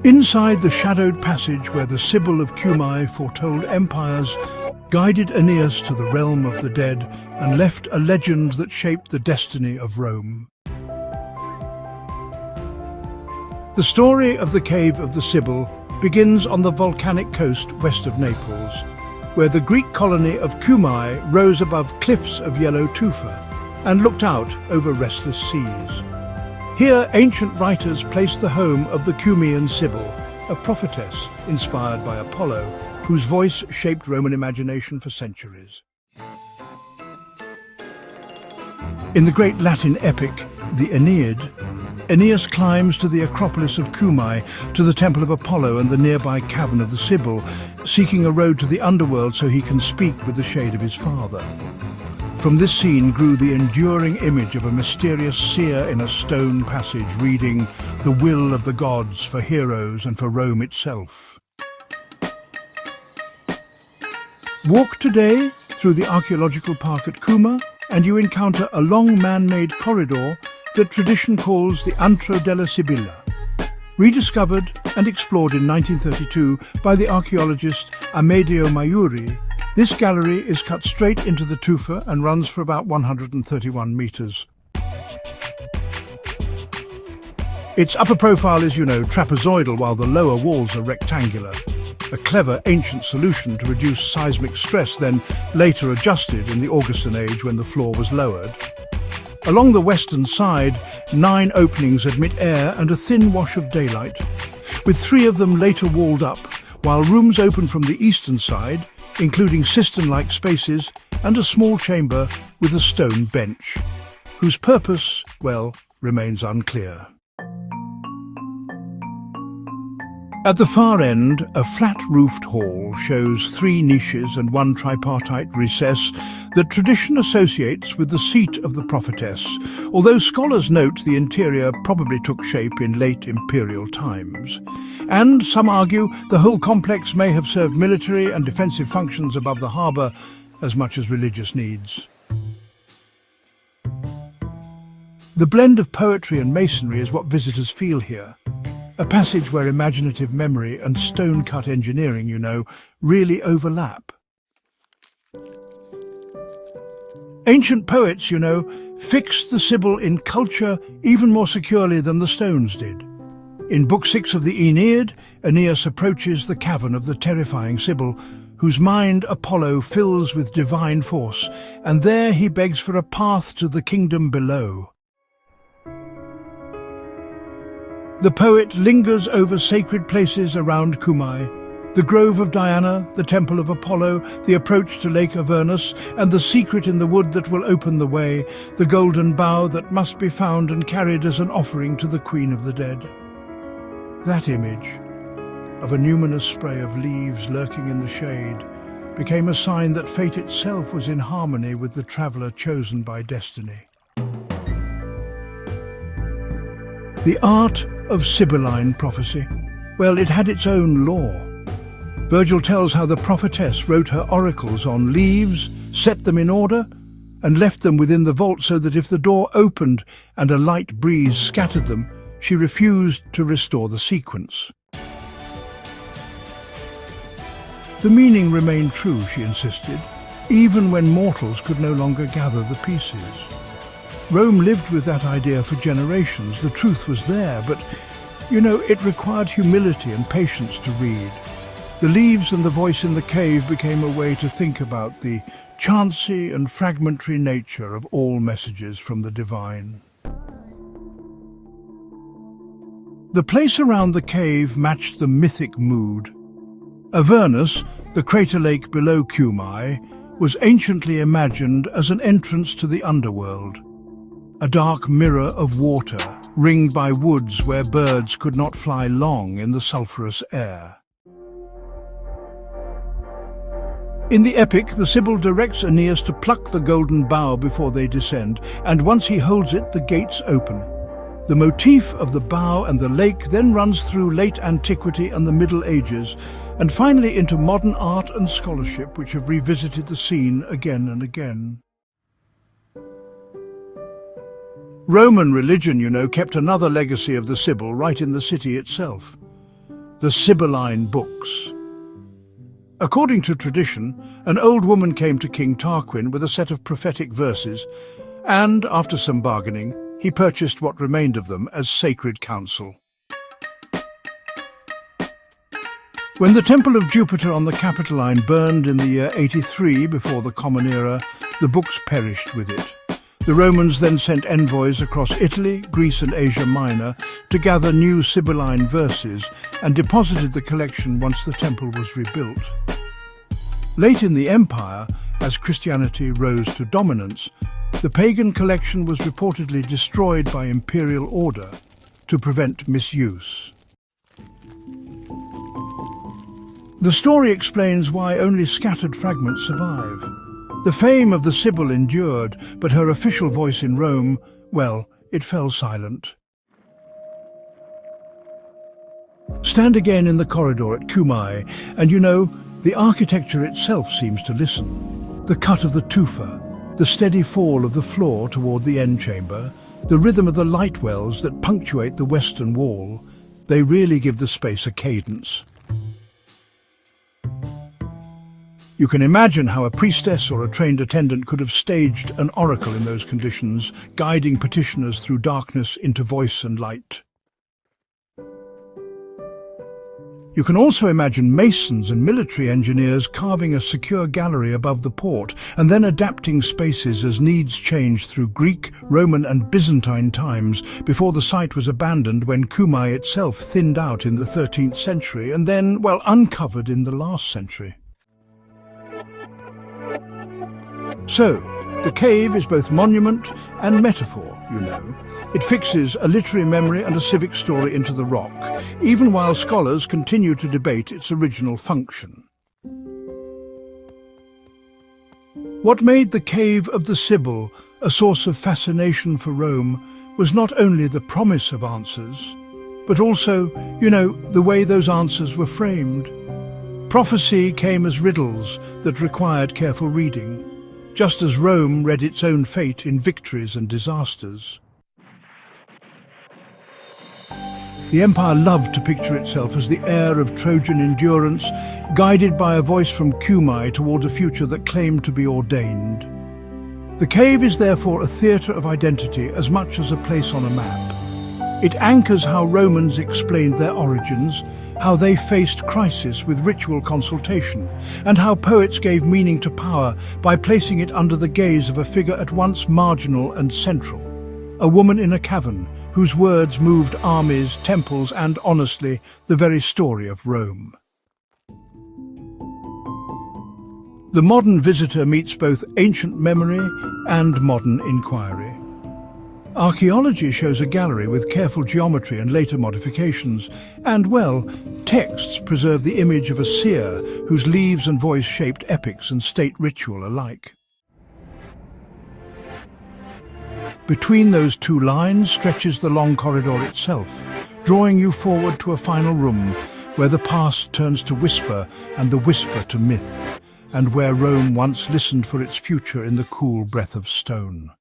Inside the shadowed passage where the Sibyl of Cumae foretold empires, guided Aeneas to the realm of the dead and left a legend that shaped the destiny of Rome. The story of the Cave of the Sibyl begins on the volcanic coast west of Naples, where the Greek colony of Cumae rose above cliffs of yellow tufa and looked out over restless seas. Here, ancient writers placed the home of the Cumaean Sibyl, a prophetess inspired by Apollo, whose voice shaped Roman imagination for centuries. In the great Latin epic, the Aeneid, Aeneas climbs to the Acropolis of Cumae, to the Temple of Apollo and the nearby cavern of the Sibyl, seeking a road to the underworld so he can speak with the shade of his father. From this scene grew the enduring image of a mysterious seer in a stone passage reading the will of the gods for heroes and for Rome itself. Walk today through the archaeological park at Cuma and you encounter a long man-made corridor that tradition calls the Antro della Sibilla. Rediscovered and explored in 1932 by the archaeologist Amedeo Maiuri, this gallery is cut straight into the tufa and runs for about 131 meters. Its upper profile is, trapezoidal, while the lower walls are rectangular. A clever ancient solution to reduce seismic stress, then later adjusted in the Augustan age when the floor was lowered. Along the western side, 9 openings admit air and a thin wash of daylight, with 3 of them later walled up, while rooms open from the eastern side, including cistern-like spaces and a small chamber with a stone bench, whose purpose, remains unclear. At the far end, a flat-roofed hall shows 3 niches and 1 tripartite recess that tradition associates with the seat of the prophetess, although scholars note the interior probably took shape in late imperial times. And some argue the whole complex may have served military and defensive functions above the harbour as much as religious needs. The blend of poetry and masonry is what visitors feel here. A passage where imaginative memory and stone-cut engineering, really overlap. Ancient poets, fixed the Sibyl in culture even more securely than the stones did. In Book 6 of the Aeneid, Aeneas approaches the cavern of the terrifying Sibyl, whose mind Apollo fills with divine force, and there he begs for a path to the kingdom below. The poet lingers over sacred places around Cumae, the Grove of Diana, the Temple of Apollo, the approach to Lake Avernus, and the secret in the wood that will open the way, the golden bough that must be found and carried as an offering to the Queen of the Dead. That image, of a numinous spray of leaves lurking in the shade, became a sign that fate itself was in harmony with the traveller chosen by destiny. The art of Sibylline prophecy, it had its own lore. Virgil tells how the prophetess wrote her oracles on leaves, set them in order, and left them within the vault so that if the door opened and a light breeze scattered them, she refused to restore the sequence. The meaning remained true, she insisted, even when mortals could no longer gather the pieces. Rome lived with that idea for generations. The truth was there, but, it required humility and patience to read. The leaves and the voice in the cave became a way to think about the chancy and fragmentary nature of all messages from the divine. The place around the cave matched the mythic mood. Avernus, the crater lake below Cumae, was anciently imagined as an entrance to the underworld. A dark mirror of water, ringed by woods where birds could not fly long in the sulphurous air. In the epic, the Sibyl directs Aeneas to pluck the golden bough before they descend, and once he holds it, the gates open. The motif of the bough and the lake then runs through late antiquity and the Middle Ages, and finally into modern art and scholarship, which have revisited the scene again and again. Roman religion, kept another legacy of the Sibyl right in the city itself. The Sibylline books. According to tradition, an old woman came to King Tarquin with a set of prophetic verses, and, after some bargaining, he purchased what remained of them as sacred counsel. When the Temple of Jupiter on the Capitoline burned in the year 83 before the Common Era, the books perished with it. The Romans then sent envoys across Italy, Greece and Asia Minor to gather new Sibylline verses and deposited the collection once the temple was rebuilt. Late in the empire, as Christianity rose to dominance, the pagan collection was reportedly destroyed by imperial order to prevent misuse. The story explains why only scattered fragments survive. The fame of the Sibyl endured, but her official voice in Rome, well, it fell silent. Stand again in the corridor at Cumae, and the architecture itself seems to listen. The cut of the tufa, the steady fall of the floor toward the end chamber, the rhythm of the light wells that punctuate the western wall, they really give the space a cadence. You can imagine how a priestess or a trained attendant could have staged an oracle in those conditions, guiding petitioners through darkness into voice and light. You can also imagine masons and military engineers carving a secure gallery above the port and then adapting spaces as needs changed through Greek, Roman and Byzantine times before the site was abandoned when Cumae itself thinned out in the 13th century and then, uncovered in the last century. So, the cave is both monument and metaphor, It fixes a literary memory and a civic story into the rock, even while scholars continue to debate its original function. What made the Cave of the Sibyl a source of fascination for Rome was not only the promise of answers, but also, the way those answers were framed. Prophecy came as riddles that required careful reading, just as Rome read its own fate in victories and disasters. The empire loved to picture itself as the heir of Trojan endurance, guided by a voice from Cumae toward a future that claimed to be ordained. The cave is therefore a theatre of identity as much as a place on a map. It anchors how Romans explained their origins, how they faced crisis with ritual consultation, and how poets gave meaning to power by placing it under the gaze of a figure at once marginal and central. A woman in a cavern, whose words moved armies, temples, and, honestly, the very story of Rome. The modern visitor meets both ancient memory and modern inquiry. Archaeology shows a gallery with careful geometry and later modifications, and, texts preserve the image of a seer whose leaves and voice shaped epics and state ritual alike. Between those two lines stretches the long corridor itself, drawing you forward to a final room where the past turns to whisper and the whisper to myth, and where Rome once listened for its future in the cool breath of stone.